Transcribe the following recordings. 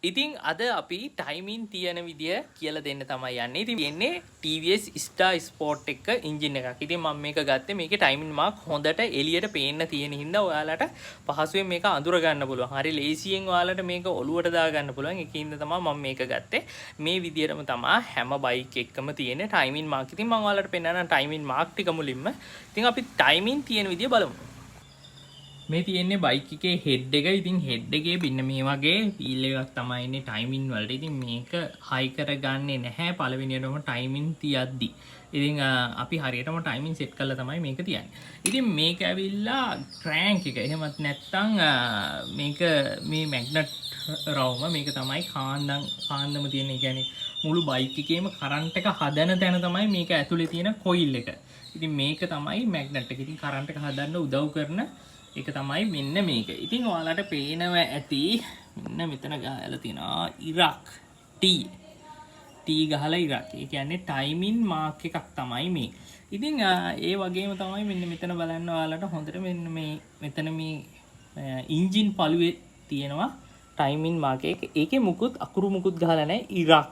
ඉතින් අද අපි ටයිමින් තියෙන විදිය කියලා දෙන්න තමයි යන්නේ. ඉතින් එන්නේ TVS Star Sport එක එන්ජින් එකක්. ඉතින් මම මේක ගත්තේ මේකේ ටයිමින් මාක් හොඳට එළියට පේන්න තියෙන හින්දා ඔයාලට පහසුවෙන් මේක අඳුර ගන්න පුළුවන්. හරි ලේසියෙන් ඔයාලට මේක ඔලුවට දා ගන්න පුළුවන්. ඒකින්ද තමයි මම මේක ගත්තේ. මේ විදියටම තමයි හැම බයික් එකකම තියෙන ටයිමින් මාක්. ඉතින් මම ඔයාලට පෙන්නන ටයිමින් මාක් ටික මුලින්ම. ඉතින් අපි ටයිමින් තියෙන විදිය බලමු. මේ තියෙන්නේ බයික් එකේ හෙඩ් එක. ඉතින් හෙඩ් එකේ පින්න මේ වගේ වීල් එකක් තමයි ඉන්නේ ටයිමින් වලට. ඉතින් මේක හයි කරගන්නේ නැහැ පළවෙනියටම ටයිමින් තියද්දි. ඉතින් අපි හරියටම ටයිමින් සෙට් කරලා තමයි මේක තියන්නේ. ඉතින් මේක ඇවිල්ලා ක්‍රෑන්ක් එක. එහෙමත් නැත්නම් මේක මේ මැග්නට් රවුම මේක තමයි කාන්දම තියෙන. ඒ කියන්නේ මුළු බයික් එකේම කරන්ට් එක හදන තැන තමයි මේක ඇතුලේ තියෙන කොයිල් එක. ඉතින් මේක තමයි මැග්නට් එක. ඉතින් කරන්ට් එක හදන්න උදව් කරන ඒක තමයි මෙන්න මේක. ඉතින් ඔයාලට පේනවා ඇති මෙන්න මෙතන ගහලා තියෙනවා ඉරක් T ගහලා ඉරක්. ඒ කියන්නේ ටයිමින් මාක් එකක් තමයි මේ. ඉතින් ඒ වගේම තමයි මෙන්න මෙතන බලන්න ඔයාලට හොඳට මෙන්න මේ මෙතන මේ එන්ජින් පළුවේ තියෙනවා ටයිමින් මාක් එක. ඒකේ මුකුත් අකුරු මුකුත් ගහලා නැහැ ඉරක්.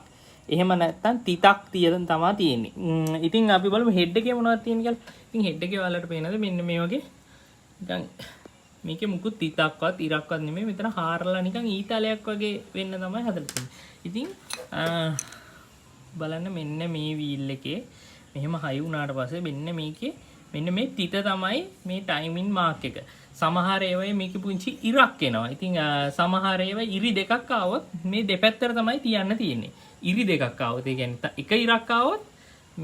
එහෙම නැත්නම් තිතක් තියන තමයි තියෙන්නේ. ඉතින් අපි බලමු හෙඩ් එකේ මොනවද තියෙන්නේ කියලා. ඉතින් හෙඩ් එකේ ඔයාලට පේනද මෙන්න මේ වගේ නිකන් මේකේ මුකුත් තිතක්වත් ඉරක්වත් නෙමෙයි. මෙතන හාරලා නිකන් ඊතලයක් වගේ වෙන්න තමයි හදලා තියෙන්නේ. ඉතින් බලන්න මෙන්න මේ වීල් එකේ මෙහෙම හයි වුණාට පස්සේ මෙන්න මේකේ මෙන්න මේ තිත තමයි මේ ටයිමින් මාක් එක. සමහර ඒවායේ මේකේ පුංචි ඉරක් එනවා. ඉතින් සමහර ඒවා ඉරි දෙකක් ආවොත් මේ දෙපැත්තට තමයි තියන්න තියෙන්නේ. ඉරි දෙකක් ආවොත් ඒ කියන්නේ එක ඉරක් ආවොත්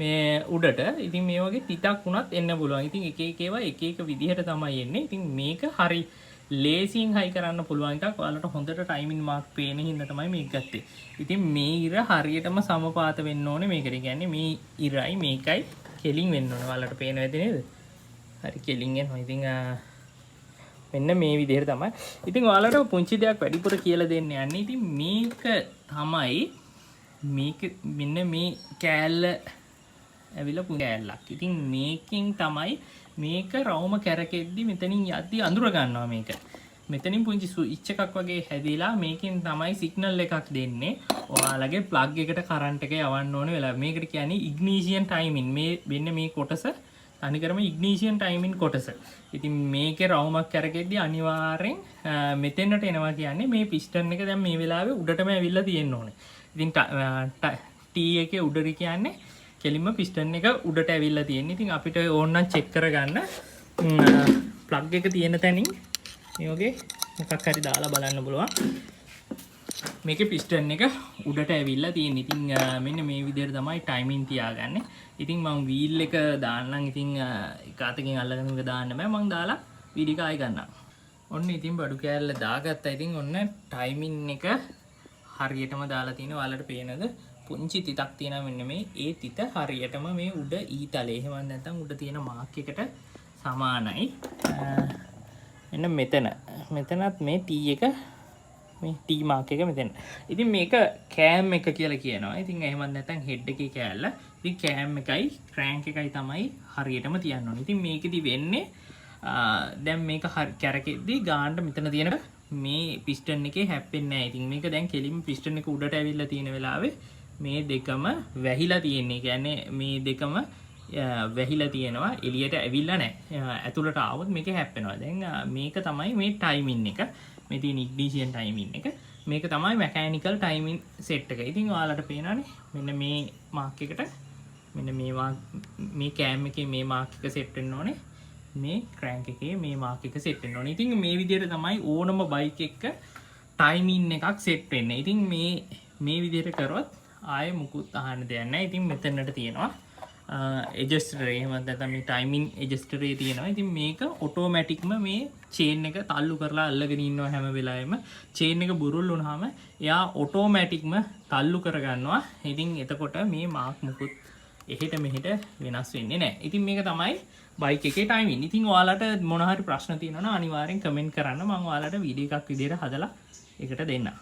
මේ උඩට ඉතින් මේ වගේ තිතක් වුණත් එන්න පුළුවන්. ඉතින් එක එක ඒවා එක එක විදිහට තමයි එන්නේ. ඉතින් මේක හරි ලේසියෙන් හයි කරන්න පුළුවන් එකක්. ඔයාලට හොඳට ටයිමින් මාක් පේන හින්දා තමයි මේක ගත්තේ. ඉතින් මේ ඉර හරියටම සමපාත වෙන්න ඕනේ මේකට. කියන්නේ මේ ඉරයි මේකයි කෙලින් වෙන්න ඕනේ. ඔයාලට පේනවද නේද? හරි කෙලින් එනවා. ඉතින් මෙන්න මේ විදිහට තමයි. ඉතින් ඔයාලට පුංචි දෙයක් වැඩිපුර කියලා දෙන්න යන්නේ. ඉතින් මේක තමයි මේක මෙන්න මේ කෑල්ල ඇවිල්ලා පුංචි කෑල්ලක්. ඉතින් මේකෙන් තමයි මේක රවුම කැරකෙද්දි මෙතනින් යද්දි අඳුර ගන්නවා මේක. මෙතනින් පුංචි ස්විච් එකක් වගේ හැදිලා මේකෙන් තමයි සිග්නල් එකක් දෙන්නේ. ඔයාලගේ ප්ලග් එකට කරන්ට් එක යවන්න ඕනේ වෙලාව. මේකට කියන්නේ ඉග්නිෂන් ටයිමින්. මේ වෙන්නේ මේ කොටස අනිකරම ඉග්නිෂන් ටයිමින් කොටස. ඉතින් මේකේ රවුමක් කැරකෙද්දි අනිවාර්යෙන් මෙතෙන්ට එනවා කියන්නේ මේ පිස්ටන් එක දැන් මේ වෙලාවේ උඩටම ඇවිල්ලා තියෙන්න ඕනේ. ඉතින් T එකේ උඩරි කියන්නේ කෙලින්ම පිස්ටන් එක උඩට ඇවිල්ලා තියෙන්නේ. ඉතින් අපිට ඕන නම් චෙක් කරගන්න ප්ලග් එක තියෙන තැනින් මේ වගේ මොකක් හරි දාලා බලන්න පුළුවන්. මේකේ පිස්ටන් එක උඩට ඇවිල්ලා තියෙන්නේ. ඉතින් මෙන්න මේ විදිහට තමයි ටයිමින් තියාගන්නේ. ඉතින් මම වීල් එක දාන්නම්. ඉතින් එක අතකින් අල්ලගෙන මේක දාන්න බෑ. මම දාලා වීඩියෝ එක ආයි ගන්නම්. ඔන්න ඉතින් බඩු කෑල්ල දාගත්තා. ඉතින් ඔන්න ටයිමින් එක හරියටම දාලා තිනවා. ඔයාලට පේනද? පුංචි තිතක් තියෙනවා මෙන්න මේ. ඒ තිත හරියටම මේ උඩ ඊතලේ. එහෙම නැත්නම් උඩ තියෙන මාක් එකට සමානයි. මෙන්න මෙතනත් මේ T එක මේ T මාක් එක මෙතන. ඉතින් මේක කෑම් එක කියලා කියනවා. ඉතින් එහෙම නැත්නම් හෙඩ් එකේ කෑල්ල. ඉතින් කෑම් එකයි ක්‍රෑන්ක් එකයි තමයි හරියටම තියන්න ඕනේ. ඉතින් මේකෙදි වෙන්නේ දැන් මේක කැරකෙද්දි ගානට මෙතන තියෙන මේ පිස්ටන් එකේ හැප්පෙන්නේ නැහැ. ඉතින් මේක දැන් කෙලින්ම පිස්ටන් එක උඩට ඇවිල්ලා තියෙන වෙලාවේ මේ දෙකම වැහිලා තියෙන්නේ. කියන්නේ මේ දෙකම වැහිලා තියෙනවා. එළියට ඇවිල්ලා නැහැ. ඇතුළට ආවොත් මේක හැප්පෙනවා. දැන් මේක තමයි මේ ටයිමින් එක. මේ තියෙන ඉග්නිෂන් ටයිමින් එක. මේක තමයි මැකැනිකල් ටයිමින් සෙට් එක. ඉතින් ඔයාලට පේනවනේ මෙන්න මේ මාක් එකට මෙන්න මේ කෑම් එකේ මේ මාක් එක සෙට් වෙන්න ඕනේ. මේ ක්‍රෑන්ක් එකේ මේ මාක් එක සෙට් වෙන්න ඕනේ. ඉතින් මේ විදිහට තමයි ඕනම බයික් එක ටයිමින් එකක් සෙට් වෙන්නේ. ඉතින් මේ විදිහට කරොත් ආයේ මුකුත් අහන්න දෙයක් නැහැ. ඉතින් මෙතනට තියෙනවා ඇඩ්ජස්ටර්. එහෙම නැත්නම් මේ ටයිමින් ඇඩ්ජස්ටර් එකේ තියෙනවා. ඉතින් මේක ඔටෝමැටික්ම මේ චේන් එක තල්ලු කරලා අල්ලගෙන ඉන්නවා හැම වෙලාවෙම. චේන් එක බුරුල් වුණාම එයා ඔටෝමැටික්ම තල්ලු කරගන්නවා. ඉතින් එතකොට මේ මාක් මුකුත් එහෙට මෙහෙට වෙනස් වෙන්නේ නැහැ. ඉතින් මේක තමයි බයික් එකේ ටයිමින්. ඉතින් ඔයාලට මොන හරි ප්‍රශ්න තියෙනවා නම් අනිවාර්යෙන් කමෙන්ට් කරන්න. මම ඔයාලට වීඩියෝ එකක් විදියට හදලා ඒකට දෙන්නම්.